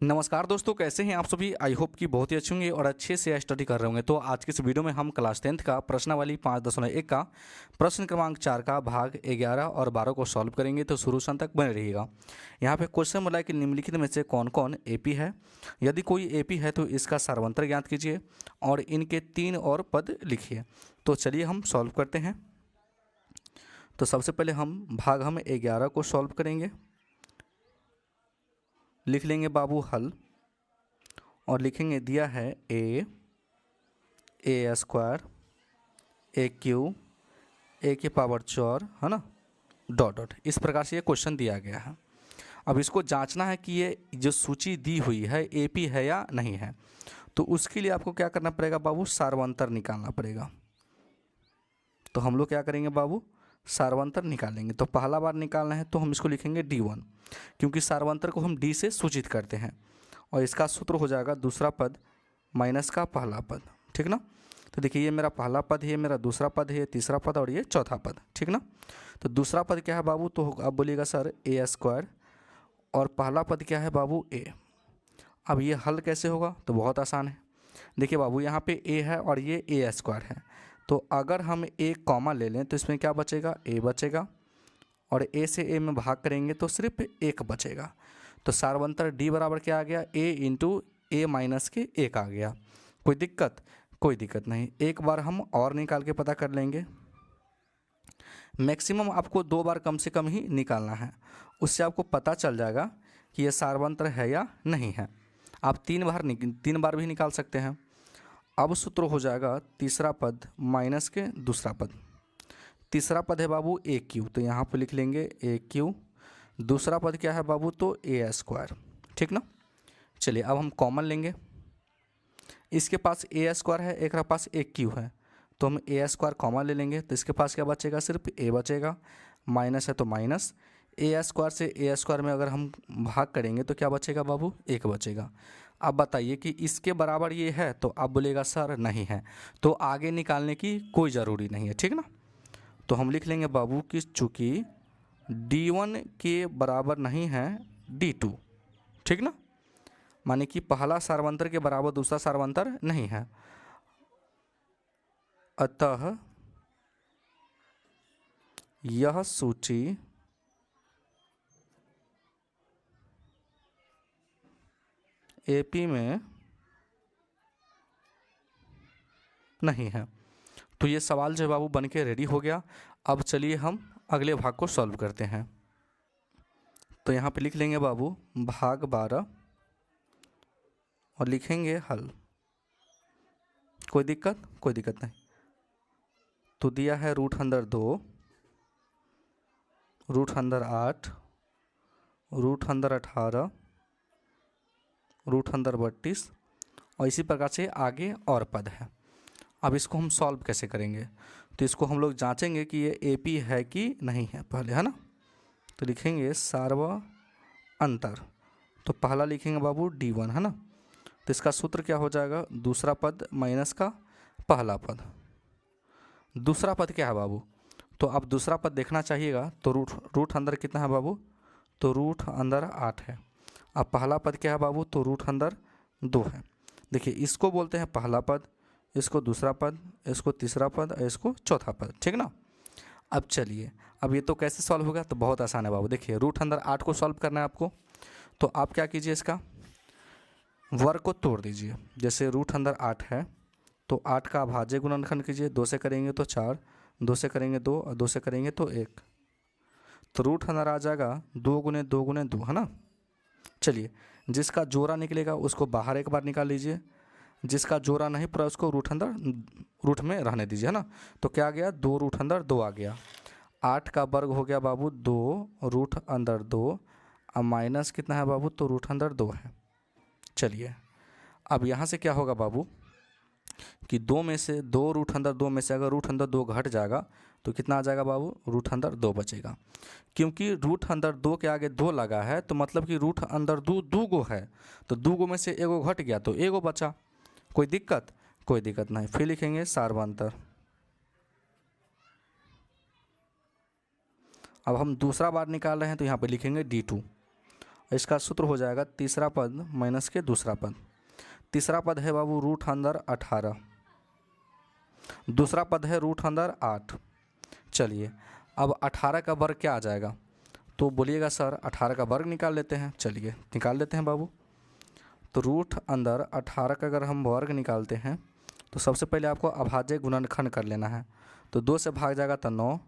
नमस्कार दोस्तों, कैसे हैं आप सभी। आई होप कि बहुत ही अच्छे होंगे और अच्छे से स्टडी कर रहे होंगे। तो आज की इस वीडियो में हम क्लास 10th का प्रश्नावली 5.1 का प्रश्न क्रमांक 4 का भाग 11 और 12 को सॉल्व करेंगे। तो शुरू से अंत तक बने रहिएगा। यहाँ पे क्वेश्चन बोला है कि निम्नलिखित में से कौन कौन एपी है। यदि कोई एपी है तो इसका सार्वंतर ज्ञात कीजिए और इनके 3 और पद लिखिए। तो चलिए हम सॉल्व करते हैं। तो सबसे पहले हम भाग 11 को सॉल्व करेंगे। लिख लेंगे बाबू हल और लिखेंगे दिया है ए स्क्वायर ए क्यू ए की पावर 4 है ना, डॉट डॉट। इस प्रकार से ये क्वेश्चन दिया गया है। अब इसको जांचना है कि ये जो सूची दी हुई है एपी है या नहीं है। तो उसके लिए आपको क्या करना पड़ेगा बाबू, सार्वंतर निकालना पड़ेगा। तो हम लोग क्या करेंगे बाबू, सार्वंतर निकालेंगे। तो पहला बार निकालना है तो हम इसको लिखेंगे D1, क्योंकि सार्वंतर को हम D से सूचित करते हैं। और इसका सूत्र हो जाएगा दूसरा पद माइनस का पहला पद, ठीक ना। तो देखिए ये मेरा पहला पद है, ये मेरा दूसरा पद है, ये तीसरा पद और ये चौथा पद, ठीक ना। तो दूसरा पद क्या है बाबू, तो अब बोलिएगा सर ए स्क्वायर, और पहला पद क्या है बाबू ए। अब ये हल कैसे होगा, तो बहुत आसान है। देखिए बाबू यहाँ पे ए है और ये ए स्क्वायर है। तो अगर हम एक कॉमा ले लें तो इसमें क्या बचेगा, ए बचेगा, और ए से ए में भाग करेंगे तो सिर्फ एक बचेगा। तो सार्वंतर डी बराबर क्या आ गया, ए इंटू ए माइनस के एक आ गया। कोई दिक्कत, कोई दिक्कत नहीं। एक बार हम और निकाल के पता कर लेंगे। मैक्सिमम आपको 2 बार कम से कम ही निकालना है, उससे आपको पता चल जाएगा कि ये सार्वंतर है या नहीं है। आप 3 बार भी निकाल सकते हैं। अब सूत्र हो जाएगा तीसरा पद माइनस के दूसरा पद। तीसरा पद है बाबू ए क्यू, तो यहाँ पर लिख लेंगे ए क्यू। दूसरा पद क्या है बाबू, तो ए स्क्वायर, ठीक ना। चलिए अब हम कॉमन लेंगे। इसके पास ए स्क्वायर है, एक के पास ए क्यू है, तो हम ए स्क्वायर कॉमन ले लेंगे। तो इसके पास क्या बचेगा, सिर्फ ए बचेगा। माइनस है तो माइनस, ए स्क्वायर से ए स्क्वायर में अगर हम भाग करेंगे तो क्या बचेगा बाबू, एक बचेगा। अब बताइए कि इसके बराबर ये है, तो आप बोलेगा सर नहीं है, तो आगे निकालने की कोई ज़रूरी नहीं है, ठीक ना। तो हम लिख लेंगे बाबू कि चूँकि D1 के बराबर नहीं है D2, ठीक ना। माने कि पहला सार्वंतर के बराबर दूसरा सार्वंतर नहीं है, अतः यह सूची एपी में नहीं है। तो ये सवाल जो है बाबू बन के रेडी हो गया। अब चलिए हम अगले भाग को सॉल्व करते हैं। तो यहाँ पे लिख लेंगे बाबू भाग 12 और लिखेंगे हल। कोई दिक्कत, कोई दिक्कत नहीं। तो दिया है √2, √8, √18, √32 और इसी प्रकार से आगे और पद है। अब इसको हम सॉल्व कैसे करेंगे, तो इसको हम लोग जांचेंगे कि ये एपी है कि नहीं है पहले, है ना। तो लिखेंगे सार्वअंतर। तो पहला लिखेंगे बाबू D1, है ना। तो इसका सूत्र क्या हो जाएगा, दूसरा पद माइनस का पहला पद। दूसरा पद क्या है बाबू, तो अब दूसरा पद देखना चाहिएगा। तो रूट अंदर कितना है बाबू, तो रूट अंदर 8 है। अब पहला पद क्या है बाबू, तो रूट अंदर 2 है। देखिए इसको बोलते हैं पहला पद, इसको दूसरा पद, इसको तीसरा पद और इसको चौथा पद, ठीक ना। अब चलिए, अब ये तो कैसे सॉल्व होगा, तो बहुत आसान है बाबू। देखिए √8 को सॉल्व करना है आपको। तो आप क्या कीजिए, इसका वर्ग को तोड़ दीजिए। जैसे √8 है तो 8 का भाज्य गुणनखंड कीजिए। 2 से करेंगे तो 4, 2 से करेंगे 2 और 2 से करेंगे तो 1। तो √8 आ जाएगा 2 गुने 2 गुने 2, है ना। चलिए जिसका जोड़ा निकलेगा उसको बाहर एक बार निकाल लीजिए, जिसका जोड़ा नहीं पूरा उसको रूट में रहने दीजिए, है ना। तो क्या आ गया, 2√2 आ गया। 8 का वर्ग हो गया बाबू 2√2, अब माइनस कितना है बाबू, तो √2 है। चलिए अब यहाँ से क्या होगा बाबू कि 2 में से 2√2 में से अगर √2 घट जाएगा तो कितना आ जाएगा बाबू, √2 बचेगा। क्योंकि √2 के आगे 2 लगा है तो मतलब कि √2 2 गो है, तो 2 गो में से एगो घट गया तो एगो बचा। कोई दिक्कत, कोई दिक्कत नहीं। फिर लिखेंगे सार्वंतर। अब हम दूसरा बार निकाल रहे हैं तो यहाँ पे लिखेंगे D2 इसका सूत्र हो जाएगा तीसरा पद माइनस के दूसरा पद। तीसरा पद है बाबू रूट अंदर 18, दूसरा पद है रूट अंदर 8। चलिए अब 18 का वर्ग क्या आ जाएगा, तो बोलिएगा सर 18 का वर्ग निकाल लेते हैं। चलिए निकाल लेते हैं बाबू। तो रूट अंदर 18 का अगर हम वर्ग निकालते हैं तो सबसे पहले आपको अभाज्य गुणनखंड कर लेना है। तो 2 से भाग जाएगा तो 9,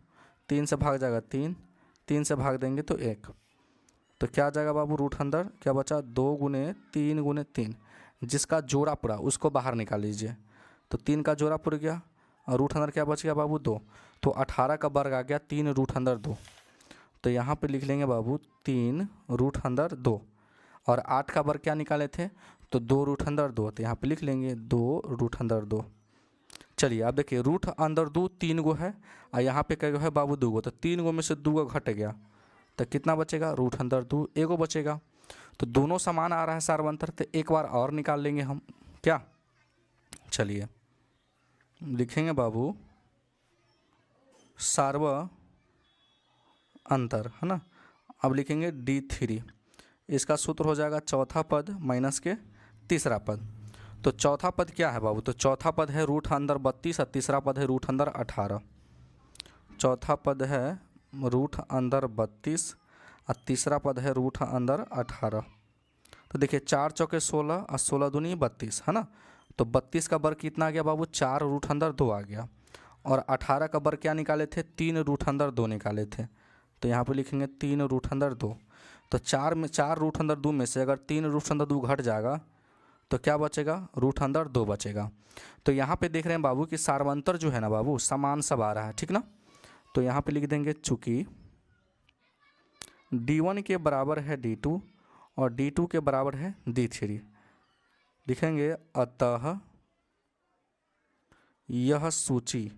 3 से भाग जाएगा 3, 3 से भाग देंगे तो 1। तो क्या आ जाएगा बाबू, रूट अंदर क्या बचा, 2 गुने 3 गुने 3, जिसका जोड़ा पूरा उसको बाहर निकाल लीजिए। तो 3 का जोड़ा पूरा गया और रूट अंदर क्या बच गया बाबू, 2। तो 18 का वर्ग आ गया 3 रूट अंदर 2। तो यहाँ पे लिख लेंगे बाबू 3 रूट अंदर 2। और 8 का वर्ग क्या निकाले थे, तो 2 रूट अंदर 2। तो यहाँ पे लिख लेंगे 2 रूट अंदर 2। चलिए अब देखिए रूट अंदर 2 3 गो है और यहाँ पे क्या है बाबू 2 गो। तो 3 गो में से 2 गो घट गया तो कितना बचेगा, रूट अंदर 2 एगो बचेगा। तो दोनों समान आ रहा है सार्वंतर, तो एक बार और निकाल लेंगे हम क्या। चलिए लिखेंगे बाबू सार्व अंतर, है ना। अब लिखेंगे D3, इसका सूत्र हो जाएगा चौथा पद माइनस के तीसरा पद। तो चौथा पद क्या है बाबू, तो चौथा पद है रूट अंदर 32 और तीसरा पद है रूट अंदर 18। चौथा पद है रूट अंदर 32 और तीसरा पद है रूट अंदर 18। तो देखिए 4 चौके 16 और 16 दूनी 32, है ना। तो 32 का वर्ग कितना आ गया बाबू, 4 रूट अंदर 2 आ गया। और 18 का वर्ग क्या निकाले थे, 3 रूट अंदर 2 निकाले थे। तो यहाँ पे लिखेंगे 3 रूट अंदर 2। तो 4 रूट अंदर 2 में से अगर 3 रूट अंदर 2 घट जाएगा तो क्या बचेगा, रूट अंदर 2 बचेगा। तो यहाँ पे देख रहे हैं बाबू कि सार्वंतर जो है ना बाबू समान सब आ रहा है, ठीक ना। तो यहाँ पे लिख देंगे चूँकि D1 के बराबर है D2 और D2 के बराबर है D3, लिखेंगे अतः यह सूची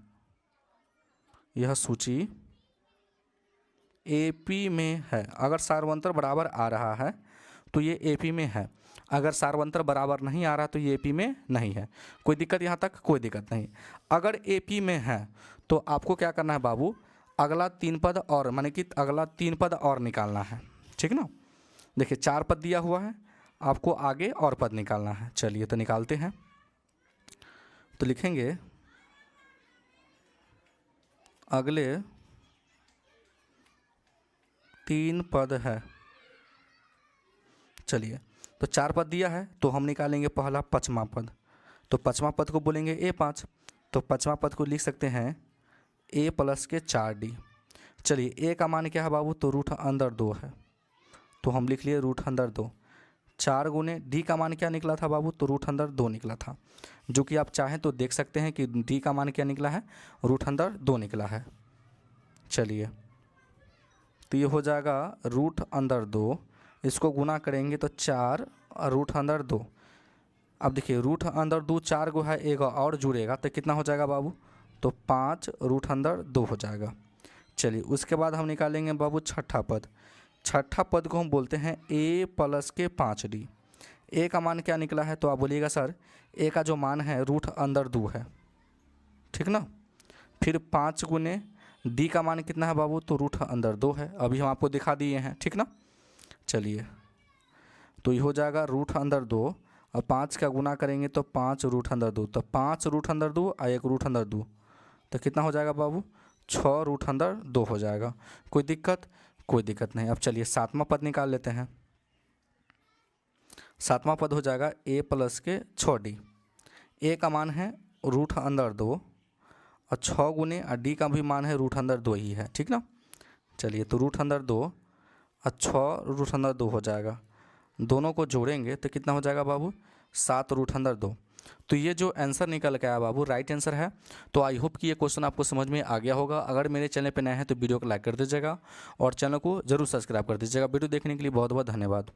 AP में है। अगर सार्वंतर बराबर आ रहा है तो ये AP में है, अगर सार्वंतर बराबर नहीं आ रहा तो ये AP में नहीं है। कोई दिक्कत यहाँ तक, कोई दिक्कत नहीं। अगर AP में है तो आपको क्या करना है बाबू, अगला 3 पद और माने कि अगला 3 पद और निकालना है, ठीक ना। देखिए 4 पद दिया हुआ है, आपको आगे और पद निकालना है। चलिए तो निकालते हैं। तो लिखेंगे अगले 3 पद है। चलिए तो 4 पद दिया है तो हम निकालेंगे पहला 5वां पद। तो 5वां पद को बोलेंगे A5। तो 5वां पद को लिख सकते हैं A प्लस के 4D। चलिए A का मान क्या है बाबू, तो रूट अंदर 2 है, तो हम लिख लिए रूट अंदर 2। 4 गुने D का मान क्या निकला था बाबू, तो रूट अंदर 2 निकला था, जो कि आप चाहें तो देख सकते हैं कि D का मान क्या निकला है, रूट अंदर 2 निकला है। चलिए तो ये हो जाएगा रूट अंदर 2, इसको गुना करेंगे तो 4 और रूट अंदर 2। अब देखिए रूट अंदर 2 4 गो है, एक और जुड़ेगा तो कितना हो जाएगा बाबू, तो 5 रूट अंदर 2 हो जाएगा। चलिए उसके बाद हम निकालेंगे बाबू छठा पद। छठा पद को हम बोलते हैं A प्लस के 5D। A का मान क्या निकला है, तो आप बोलिएगा सर A का जो मान है रूट अंदर 2 है, ठीक ना। फिर 5 गुने D का मान कितना है बाबू, तो रूट अंदर 2 है, अभी हम आपको दिखा दिए हैं, ठीक ना। चलिए तो ये हो जाएगा रूट अंदर 2 और 5 का गुना करेंगे तो 5 रूट अंदर 2। तो 5 रूट अंदर 2 और 1 रूट अंदर 2, तो कितना हो जाएगा बाबू, 6 रूट अंदर 2 हो जाएगा। कोई दिक्कत, कोई दिक्कत नहीं। अब चलिए 7वां पद निकाल लेते हैं। 7वां पद हो जाएगा A प्लस के 6D। A का मान है रूट अंदर 2 और 6 गुने और D का भी मान है रूट अंदर 2 ही है, ठीक ना। चलिए तो रूट अंदर 2 और 6 रूट अंदर 2 हो जाएगा, दोनों को जोड़ेंगे तो कितना हो जाएगा बाबू, 7 रूट अंदर 2। तो ये जो आंसर निकल के आया बाबू राइट आंसर है। तो आई होप कि ये क्वेश्चन आपको समझ में आ गया होगा। अगर मेरे चैनल पे नए हैं तो वीडियो को लाइक कर दीजिएगा और चैनल को जरूर सब्सक्राइब कर दीजिएगा। वीडियो देखने के लिए बहुत बहुत धन्यवाद।